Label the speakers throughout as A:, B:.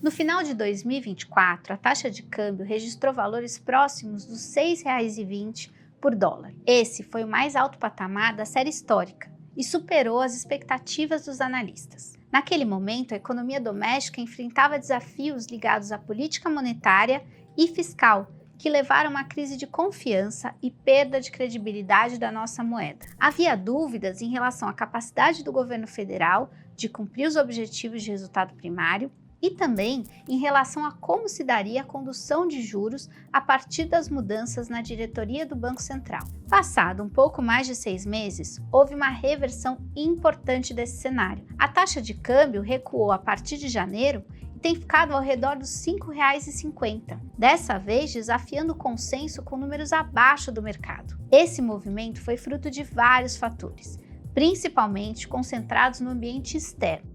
A: No final de 2024, a taxa de câmbio registrou valores próximos dos R$ 6,20 por dólar. Esse foi o mais alto patamar da série histórica e superou as expectativas dos analistas. Naquele momento, a economia doméstica enfrentava desafios ligados à política monetária e fiscal, que levaram a uma crise de confiança e perda de credibilidade da nossa moeda. Havia dúvidas em relação à capacidade do governo federal de cumprir os objetivos de resultado primário e também em relação a como se daria a condução de juros a partir das mudanças na diretoria do Banco Central. Passado um pouco mais de 6 meses, houve uma reversão importante desse cenário. A taxa de câmbio recuou a partir de janeiro e tem ficado ao redor dos R$ 5,50, dessa vez desafiando o consenso com números abaixo do mercado. Esse movimento foi fruto de vários fatores, principalmente concentrados no ambiente externo.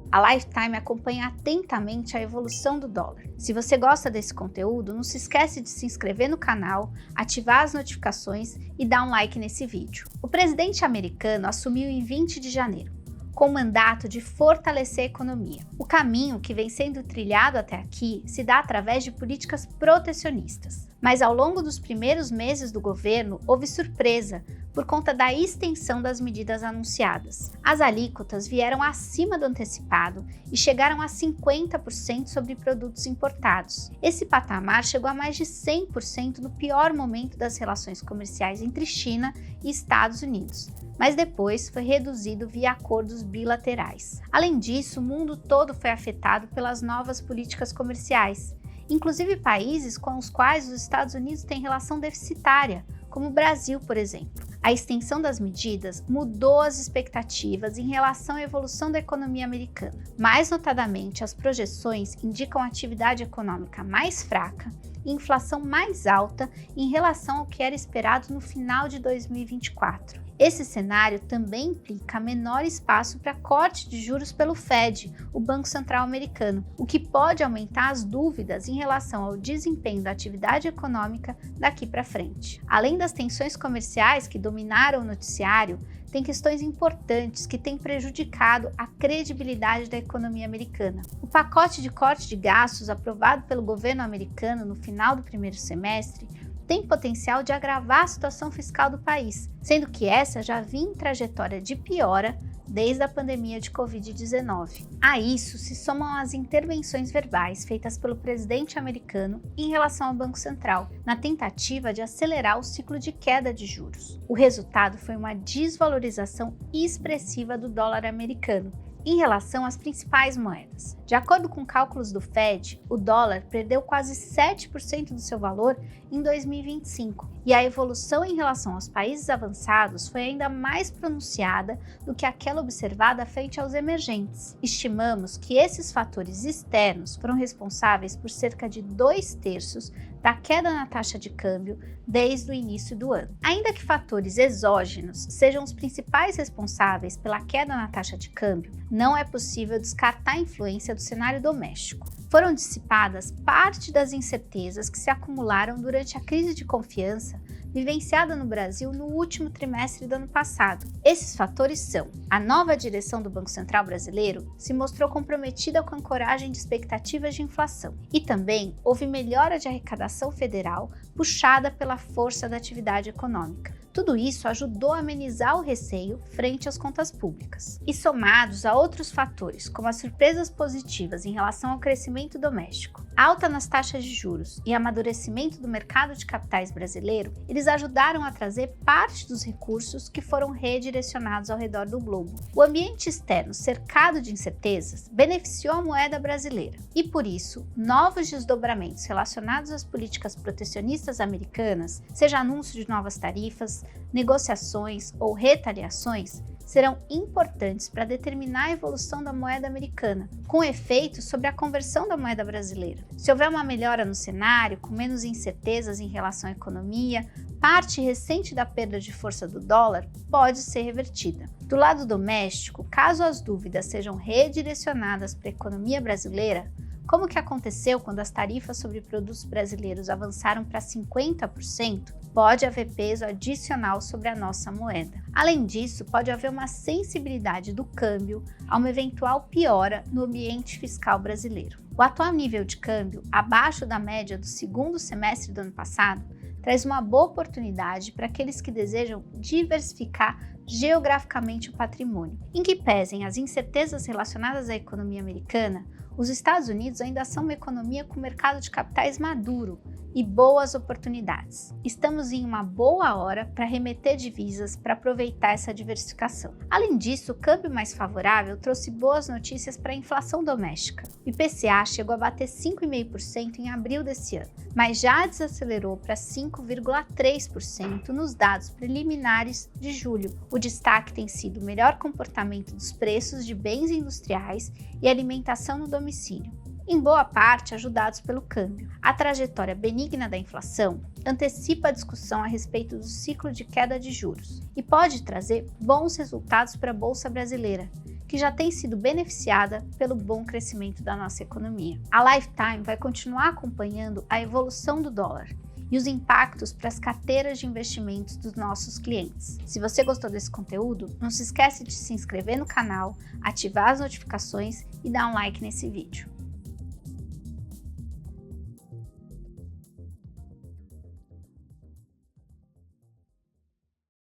A: A Lifetime acompanha atentamente a evolução do dólar. Se você gosta desse conteúdo, não se esquece de se inscrever no canal, ativar as notificações e dar um like nesse vídeo. O presidente americano assumiu em 20 de janeiro, com o mandato de fortalecer a economia. O caminho que vem sendo trilhado até aqui se dá através de políticas protecionistas. Mas ao longo dos primeiros meses do governo, houve surpresa por conta da extensão das medidas anunciadas. As alíquotas vieram acima do antecipado e chegaram a 50% sobre produtos importados. Esse patamar chegou a mais de 100% no pior momento das relações comerciais entre China e Estados Unidos, mas depois foi reduzido via acordos bilaterais. Além disso, o mundo todo foi afetado pelas novas políticas comerciais, inclusive países com os quais os Estados Unidos têm relação deficitária, como o Brasil, por exemplo. A extensão das medidas mudou as expectativas em relação à evolução da economia americana. Mais notadamente, as projeções indicam atividade econômica mais fraca e inflação mais alta em relação ao que era esperado no final de 2024. Esse cenário também implica menor espaço para corte de juros pelo Fed, o Banco Central americano, o que pode aumentar as dúvidas em relação ao desempenho da atividade econômica daqui para frente. Além das tensões comerciais que dominaram o noticiário, tem questões importantes que têm prejudicado a credibilidade da economia americana. O pacote de corte de gastos aprovado pelo governo americano no final do primeiro semestre tem potencial de agravar a situação fiscal do país, sendo que essa já vinha em trajetória de piora desde a pandemia de Covid-19. A isso se somam as intervenções verbais feitas pelo presidente americano em relação ao Banco Central, na tentativa de acelerar o ciclo de queda de juros. O resultado foi uma desvalorização expressiva do dólar americano em relação às principais moedas. De acordo com cálculos do Fed, o dólar perdeu quase 7% do seu valor em 2025, e a evolução em relação aos países avançados foi ainda mais pronunciada do que aquela observada frente aos emergentes. Estimamos que esses fatores externos foram responsáveis por cerca de 2/3 da queda na taxa de câmbio desde o início do ano. Ainda que fatores exógenos sejam os principais responsáveis pela queda na taxa de câmbio, não é possível descartar a influência do cenário doméstico. Foram dissipadas parte das incertezas que se acumularam durante a crise de confiança vivenciada no Brasil no último trimestre do ano passado. Esses fatores são: a nova direção do Banco Central brasileiro se mostrou comprometida com a ancoragem de expectativas de inflação, e também houve melhora de arrecadação federal puxada pela força da atividade econômica. Tudo isso ajudou a amenizar o receio frente às contas públicas. E somados a outros fatores, como as surpresas positivas em relação ao crescimento doméstico, alta nas taxas de juros e amadurecimento do mercado de capitais brasileiro, eles ajudaram a trazer parte dos recursos que foram redirecionados ao redor do globo. O ambiente externo cercado de incertezas beneficiou a moeda brasileira e, por isso, novos desdobramentos relacionados às políticas protecionistas americanas, seja anúncio de novas tarifas, negociações ou retaliações, serão importantes para determinar a evolução da moeda americana, com efeito sobre a conversão da moeda brasileira. Se houver uma melhora no cenário, com menos incertezas em relação à economia, parte recente da perda de força do dólar pode ser revertida. Do lado doméstico, caso as dúvidas sejam redirecionadas para a economia brasileira, como que aconteceu quando as tarifas sobre produtos brasileiros avançaram para 50%, pode haver peso adicional sobre a nossa moeda. Além disso, pode haver uma sensibilidade do câmbio a uma eventual piora no ambiente fiscal brasileiro. O atual nível de câmbio, abaixo da média do segundo semestre do ano passado, traz uma boa oportunidade para aqueles que desejam diversificar geograficamente o patrimônio. Em que pesem as incertezas relacionadas à economia americana, os Estados Unidos ainda são uma economia com mercado de capitais maduro e boas oportunidades. Estamos em uma boa hora para remeter divisas para aproveitar essa diversificação. Além disso, o câmbio mais favorável trouxe boas notícias para a inflação doméstica. O IPCA chegou a bater 5,5% em abril desse ano, mas já desacelerou para 5,3% nos dados preliminares de julho. O destaque tem sido o melhor comportamento dos preços de bens industriais e alimentação no domicílio, em boa parte ajudados pelo câmbio. A trajetória benigna da inflação antecipa a discussão a respeito do ciclo de queda de juros e pode trazer bons resultados para a Bolsa Brasileira, que já tem sido beneficiada pelo bom crescimento da nossa economia. A Lifetime vai continuar acompanhando a evolução do dólar e os impactos para as carteiras de investimentos dos nossos clientes. Se você gostou desse conteúdo, não se esquece de se inscrever no canal, ativar as notificações e dar um like nesse vídeo.